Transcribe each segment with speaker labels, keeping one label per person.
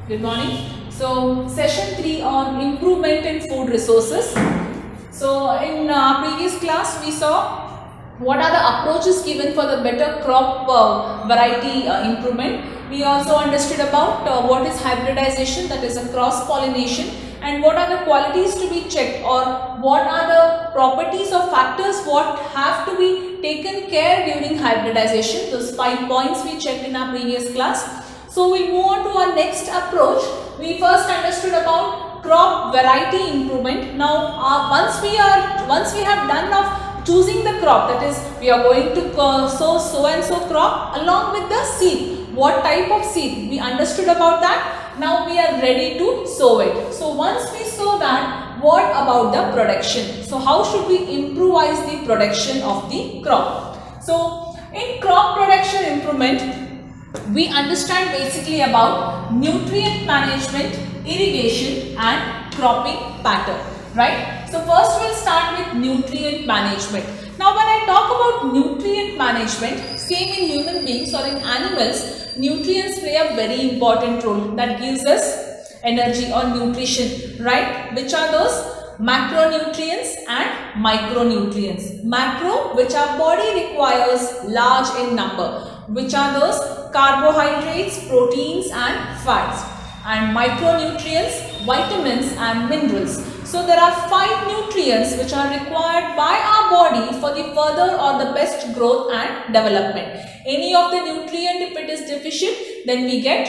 Speaker 1: Good morning. So, session 3 on improvement in food resources. So, in previous class we saw what are the approaches given for the better crop variety improvement. We also understood about what is hybridization, that is a cross pollination, and what are the qualities to be checked, or what are the properties or factors what have to be taken care during hybridization. Those 5 points we checked in our previous class. So we move on to our next approach. We first understood about crop variety improvement. Now once we have done of choosing the crop, that is we are going to sow so and so crop along with the seed. What type of seed? We understood about that. Now we are ready to sow it. So once we sow that, what about the production? So how should we improvise the production of the crop? So in crop production improvement, we understand basically about nutrient management, irrigation and cropping pattern, right? So first we'll start with nutrient management. Now when I talk about nutrient management, same in human beings or in animals, nutrients play a very important role that gives us energy or nutrition, right? Which are those? Macronutrients and micronutrients. Macro, which our body requires large in number, which are those? Carbohydrates, proteins and fats. And micronutrients, vitamins and minerals. So there are 5 nutrients which are required by our body for the further or the best growth and development. Any of the nutrient, if it is deficient, then we get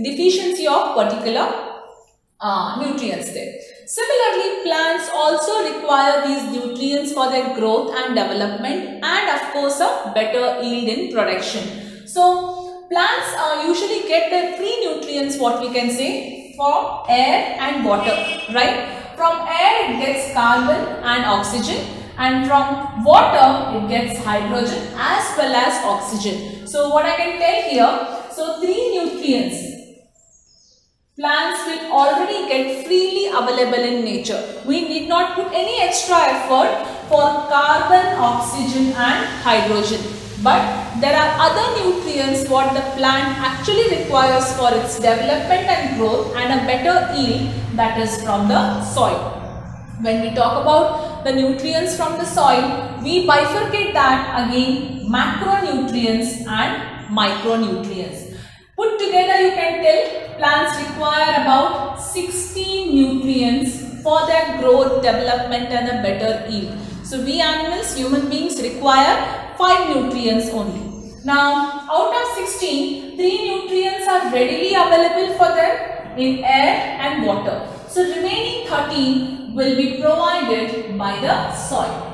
Speaker 1: deficiency of particular nutrients there. Similarly, plants also require these nutrients for their growth and development, and of course a better yield in production. So plants usually get their free nutrients, what we can say, from air and water, right? From air it gets carbon and oxygen, and from water it gets hydrogen as well as oxygen. So what I can tell here, so 3 nutrients plants will already get freely available in nature. We need not put any extra effort for carbon, oxygen and hydrogen. But there are other nutrients what the plant actually requires for its development and growth and a better yield, that is from the soil. When we talk about the nutrients from the soil, we bifurcate that again, macronutrients and micronutrients. Put together you can tell plants require about 16 nutrients for their growth, development and a better yield. So we animals, human beings require 5 nutrients only. Now out of 16, 3 nutrients are readily available for them in air and water. So remaining 13 will be provided by the soil.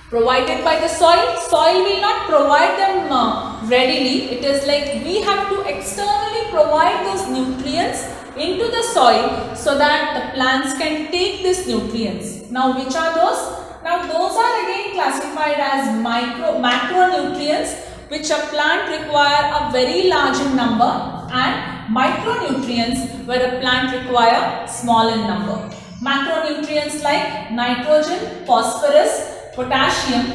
Speaker 1: Provided by the soil, soil will not provide them readily. It is like we have to externally provide those nutrients into the soil so that the plants can take these nutrients. Now which are those? Now those are again classified as macronutrients, which a plant require a very large in number, and micronutrients where a plant require small in number. Macronutrients like nitrogen, phosphorus, potassium,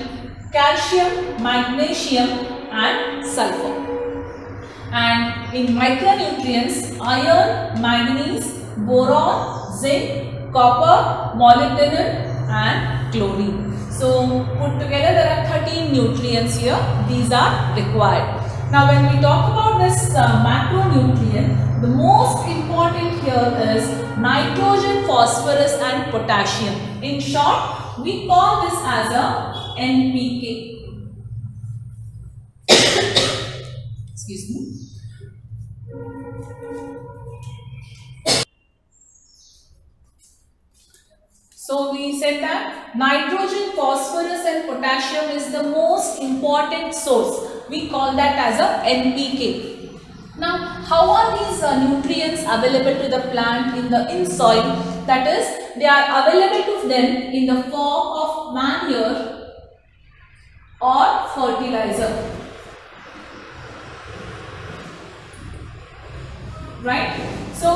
Speaker 1: calcium, magnesium and sulfur. And in micronutrients, iron, manganese, boron, zinc, copper, molybdenum and chlorine. So put together there are 13 nutrients here. These are required. Now when we talk about this macronutrient, the most important here is nitrogen, phosphorus and potassium. In short, we call this as a NPK. Excuse me. So we said that nitrogen, phosphorus and potassium is the most important source. We call that as a NPK. Now how are these nutrients available to the plant in soil? That is, they are available to them in the form of manure or fertilizer. Right? So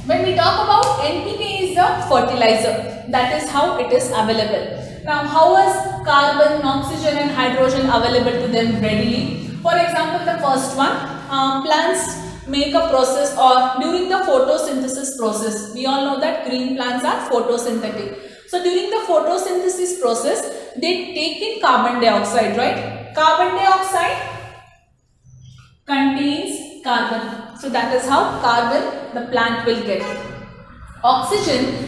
Speaker 1: when we talk about NPK is the fertilizer, that is how it is available. Now how is carbon, oxygen and hydrogen available to them readily? For example, the first one, plants make a process or during the photosynthesis process. We all know that green plants are photosynthetic. So during the photosynthesis process, they take in carbon dioxide, right? Carbon dioxide contains carbon. So that is how carbon the plant will get. Oxygen,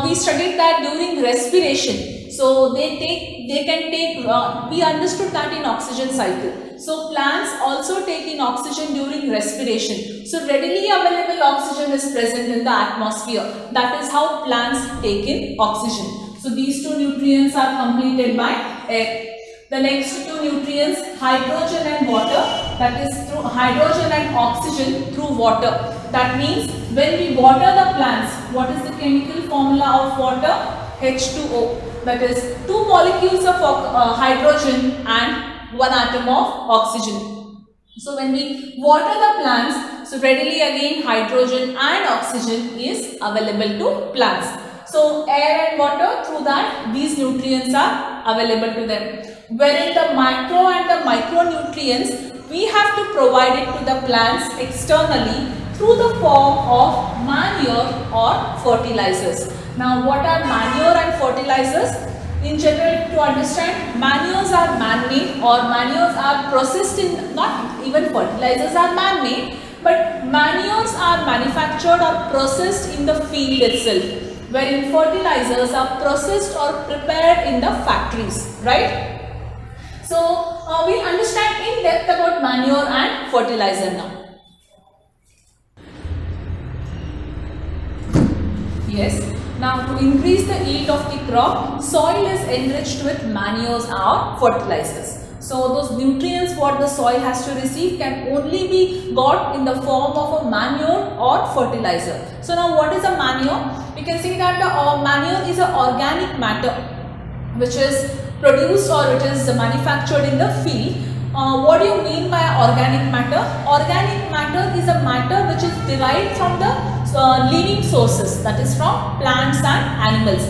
Speaker 1: we studied that during respiration. So we understood that in oxygen cycle. So plants also take in oxygen during respiration. So readily available oxygen is present in the atmosphere. That is how plants take in oxygen. So these two nutrients are completed by air. The next two nutrients, hydrogen and water, that is through hydrogen and oxygen through water. That means when we water the plants, what is the chemical formula of water? H2O. That is 2 molecules of hydrogen and 1 atom of oxygen. So when we water the plants, so readily again hydrogen and oxygen is available to plants. So air and water, through that these nutrients are available to them. Wherein the macro and the micronutrients, we have to provide it to the plants externally through the form of manure or fertilizers. Now what are manure and fertilizers? In general, to understand, manures are man-made or manures are processed in, not even fertilizers are man-made, but manures are manufactured or processed in the field itself, wherein fertilizers are processed or prepared in the factories, right? So we'll understand in depth about manure and fertilizer now. Yes. Now to increase the yield of the crop, soil is enriched with manures or fertilizers. So those nutrients what the soil has to receive can only be got in the form of a manure or fertilizer. So now what is a manure? We can see that the manure is an organic matter which is produced or it is manufactured in the field. What do you mean by organic matter? Organic matter is a matter which is derived from the living sources, that is from plants and animals.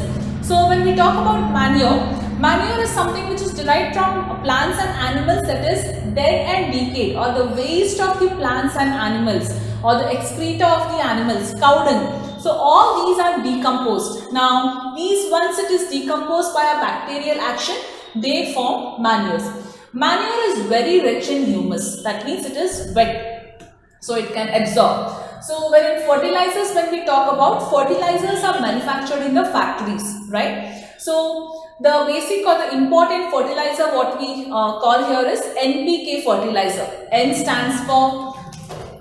Speaker 1: So when we talk about manure, manure is something which is derived from plants and animals, that is dead and decayed, or the waste of the plants and animals, or the excreta of the animals, cow dung. So all these are decomposed. Now these, once it is decomposed by a bacterial action, they form manures. Manure is very rich in humus. That means it is wet, so it can absorb. So wherein fertilizers, when we talk about, fertilizers are manufactured in the factories, right? So the basic or the important fertilizer what we call here is NPK fertilizer. N stands for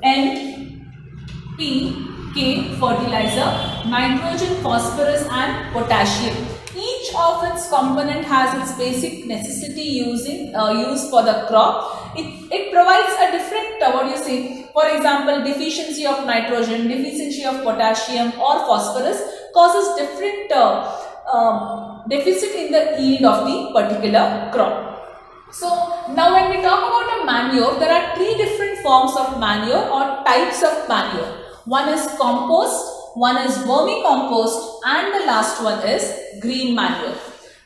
Speaker 1: NPK fertilizer, nitrogen, phosphorus and potassium. Each of its component has its basic necessity used for the crop. It provides a different, for example, deficiency of nitrogen, deficiency of potassium or phosphorus causes different deficit in the yield of the particular crop. So now when we talk about a manure, there are 3 different forms of manure or types of manure. One is compost, one is vermicompost, and the last one is green manure.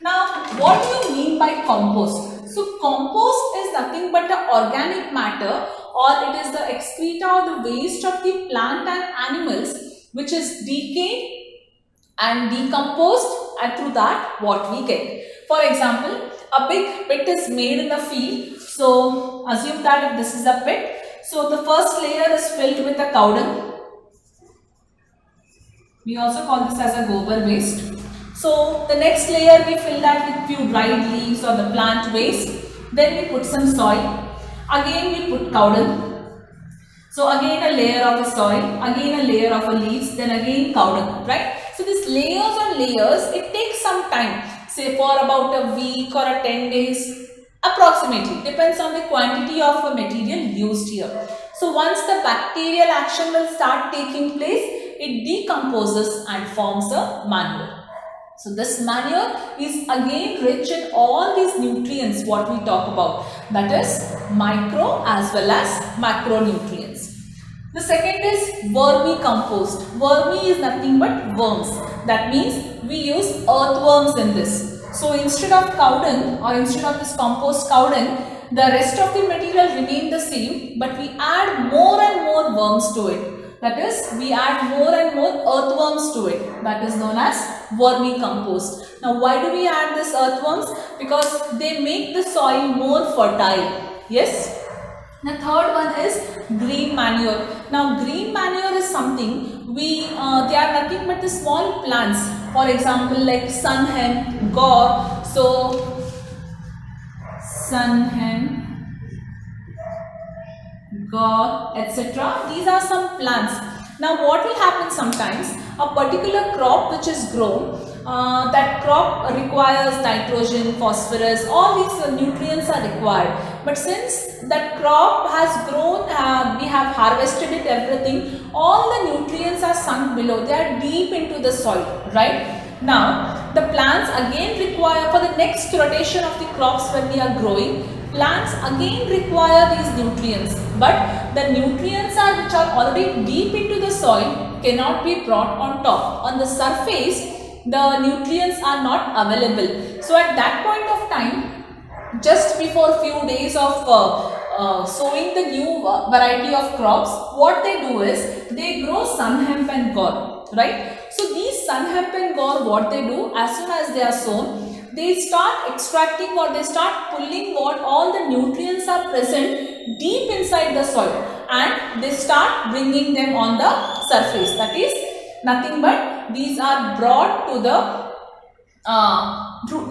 Speaker 1: Now what do you mean by compost? So compost is nothing but the organic matter, or it is the excreta or the waste of the plant and animals which is decayed and decomposed, and through that what we get. For example, a big pit is made in the field. So assume that if this is a pit, so the first layer is filled with a cow dung. We also call this as a gobar waste. So the next layer we fill that with few dried leaves or the plant waste. Then we put some soil. Again we put cow dung. So again a layer of a soil, again a layer of a leaves, then again cow dung, right? So this layers on layers, it takes some time, say for about a week or a 10 days, approximately, depends on the quantity of a material used here. So once the bacterial action will start taking place, it decomposes and forms a manure. So this manure is again rich in all these nutrients what we talk about, that is micro as well as macronutrients. The second is vermicompost. Vermi is nothing but worms. That means we use earthworms in this. So instead of cow dung or instead of this compost cow dung, the rest of the material remain the same, but we add more and more worms to it. That is, we add more and more earthworms to it. That is known as vermicompost. Now, why do we add this earthworms? Because they make the soil more fertile. Yes. The third one is green manure. Now, green manure is something they are nothing but the small plants. For example, like sun hen, gore. So, sun hen, gore, etc. These are some plants. Now, what will happen sometimes? A particular crop which is grown, that crop requires nitrogen, phosphorus, all these nutrients are required. But since that crop has grown, we have harvested it, everything, all the nutrients are sunk below. They are deep into the soil, right? Now, the plants again require, for the next rotation of the crops when we are growing, plants again require these nutrients. But the nutrients which are already deep into the soil cannot be brought on top. On the surface, the nutrients are not available. So at that point of time, just before few days of sowing the new variety of crops, what they do is they grow sun hemp and gore, right? So these sun hemp and gore, what they do, as soon as they are sown, they start extracting or they start pulling what all the nutrients are present deep inside the soil, and they start bringing them on the surface. That is nothing but these are brought to the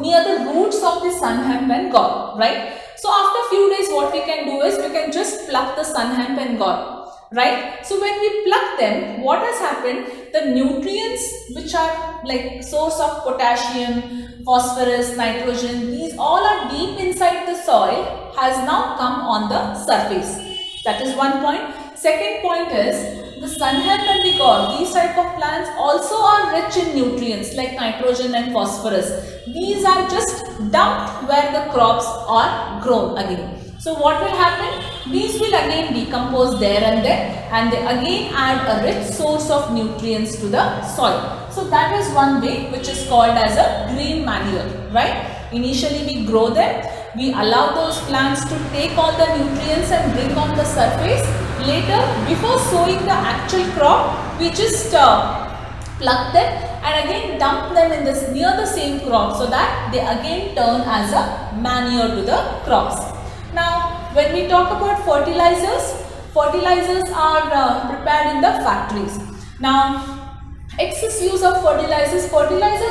Speaker 1: near the roots of the sun hemp and gore, right? So after few days, what we can do is we can just pluck the sun hemp and gore, right? So when we pluck them, what has happened? The nutrients which are like source of potassium, phosphorus, nitrogen, these all are deep inside the soil, has now come on the surface. That is one point. Second point is, the sun hemp and the gore, these type of plants also are rich in nutrients like nitrogen and phosphorus. These are just dumped where the crops are grown again. So what will happen? These will again decompose there and there, and they again add a rich source of nutrients to the soil. So that is one way which is called as a green manure, right? Initially we grow them, we allow those plants to take all the nutrients and bring on the surface. Later, before sowing the actual crop, we just pluck them and again dump them in this near the same crop, so that they again turn as a manure to the crops. Now, when we talk about fertilizers, fertilizers are prepared in the factories. Now, excess use of fertilizers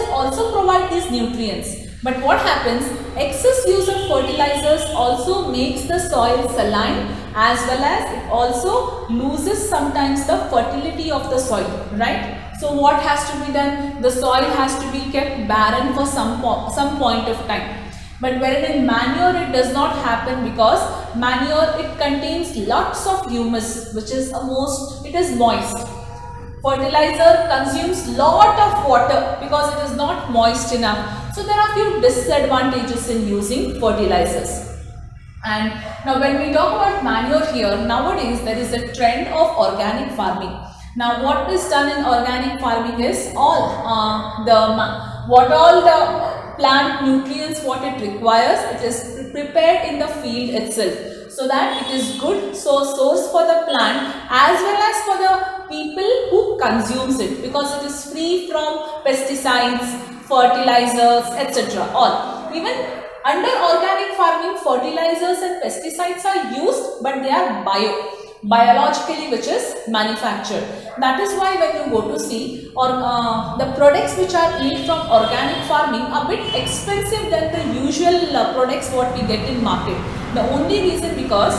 Speaker 1: also provide these nutrients. But what happens? Excess use of fertilizers also makes the soil saline, as well as it also loses sometimes the fertility of the soil, right? So what has to be done? The soil has to be kept barren for some point of time. But wherein in manure it does not happen, because manure, it contains lots of humus, which is it is moist. Fertilizer consumes lot of water because it is not moist enough. So there are few disadvantages in using fertilizers. And now when we talk about manure here, nowadays there is a trend of organic farming. Now what is done in organic farming is all the plant nutrients what it requires, it is prepared in the field itself, so that it is good source for the plant as well as for the people who consumes it, because it is free from pesticides, fertilizers, etc. All. Even under organic farming, fertilizers and pesticides are used, but they are biologically, which is manufactured. That is why when you go to see, or the products which are made from organic farming are a bit expensive than the usual products what we get in market. The only reason because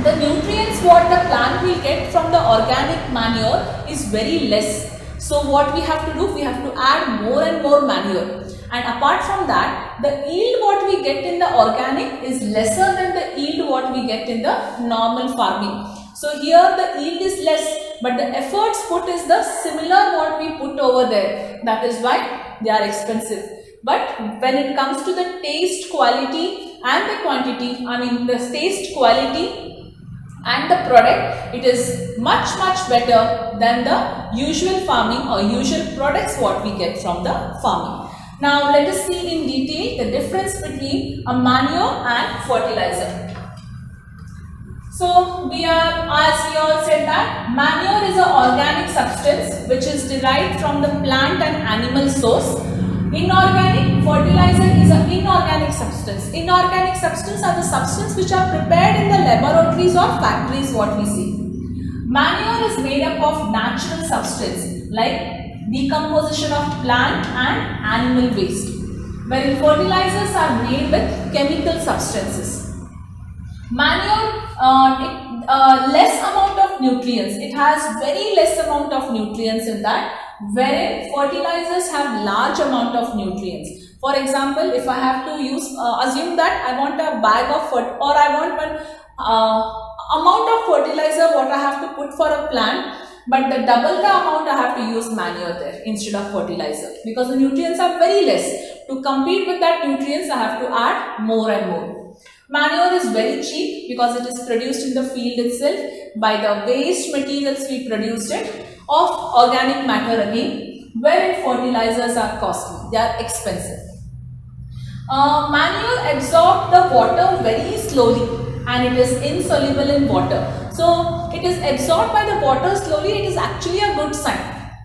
Speaker 1: the nutrients what the plant will get from the organic manure is very less. So what we have to do, we have to add more and more manure. And apart from that, the yield what we get in the organic is lesser than the yield what we get in the normal farming. So here the yield is less, but the efforts put is the similar what we put over there. That is why they are expensive. But when it comes to the taste, quality and the quantity, the taste, quality and the product, it is much better than the usual farming or usual products what we get from the farming. Now let us see in detail the difference between a manure and fertilizer. So we are, as we all said, that manure is an organic substance which is derived from the plant and animal source. Inorganic fertilizer is an inorganic substance. Inorganic substances are the substances which are prepared in the laboratories or factories, what we see. Manure is made up of natural substance like decomposition of plant and animal waste, wherein fertilizers are made with chemical substances. Manure, less amount of nutrients. It has very less amount of nutrients in that, wherein fertilizers have large amount of nutrients. For example, if I have to use, assume that I want a bag of or I want one amount of fertilizer what I have to put for a plant, but the double the amount I have to use manure there instead of fertilizer, because the nutrients are very less. To compete with that nutrients, I have to add more and more. Manure is very cheap because it is produced in the field itself by the waste materials we produced it of organic matter again, wherein fertilizers are costly, they are expensive. Manure absorbs the water very slowly and it is insoluble in water. So it is absorbed by the water slowly, it is actually a good sign.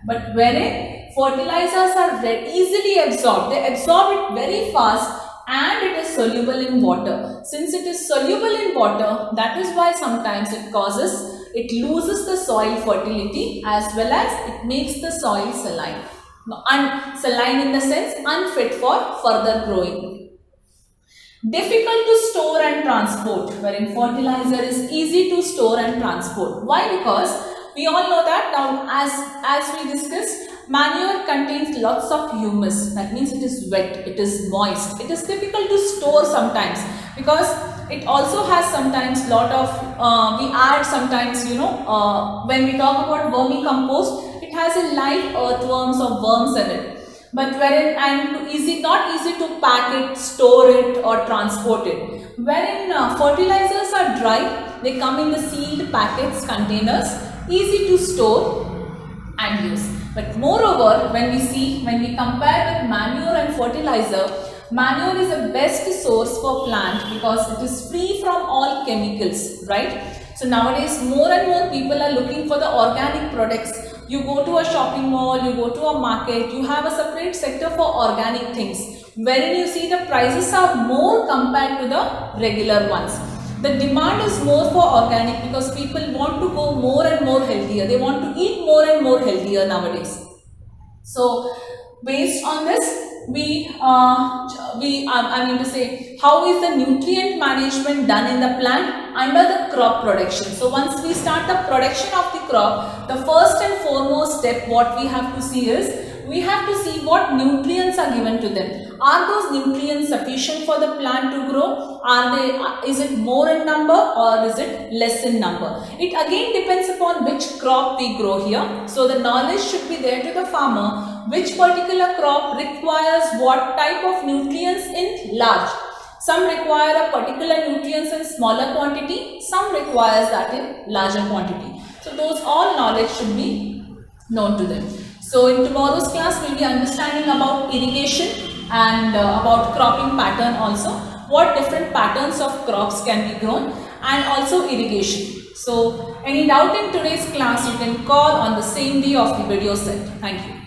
Speaker 1: But wherein fertilizers are easily absorbed, they absorb it very fast and it is soluble in water. Since it is soluble in water, that is why sometimes it loses the soil fertility as well as it makes the soil saline. Saline in the sense unfit for further growing. Difficult to store and transport, wherein fertilizer is easy to store and transport. Why? Because we all know that now as we discussed, manure contains lots of humus. That means it is wet, it is moist. It is difficult to store sometimes because it also has sometimes lot of, we add sometimes, when we talk about vermicompost, it has a live earthworms or worms in it. But wherein, and not easy to pack it, store it or transport it. Wherein fertilizers are dry, they come in the sealed packets, containers, easy to store and use. But moreover, when we compare with manure and fertilizer, manure is the best source for plant because it is free from all chemicals, right? So nowadays more and more people are looking for the organic products. You go to a shopping mall, you go to a market, you have a separate sector for organic things, wherein you see the prices are more compared to the regular ones. The demand is more for organic because people want to go more and more healthier. They want to eat more and more healthier nowadays. So based on this, I mean to say, how is the nutrient management done in the plant under the crop production? So once we start the production of the crop, the first and foremost step what we have to see is, we have to see what nutrients are given to them. Are those nutrients sufficient for the plant to grow? Is it more in number or is it less in number? It again depends upon which crop we grow here. So the knowledge should be there to the farmer, which particular crop requires what type of nutrients in large. Some require a particular nutrients in smaller quantity, some requires that in larger quantity. So those all knowledge should be known to them. So in tomorrow's class, we will be understanding about irrigation and about cropping pattern also, what different patterns of crops can be grown, and also irrigation. So any doubt in today's class, you can call on the same day of the video set. Thank you.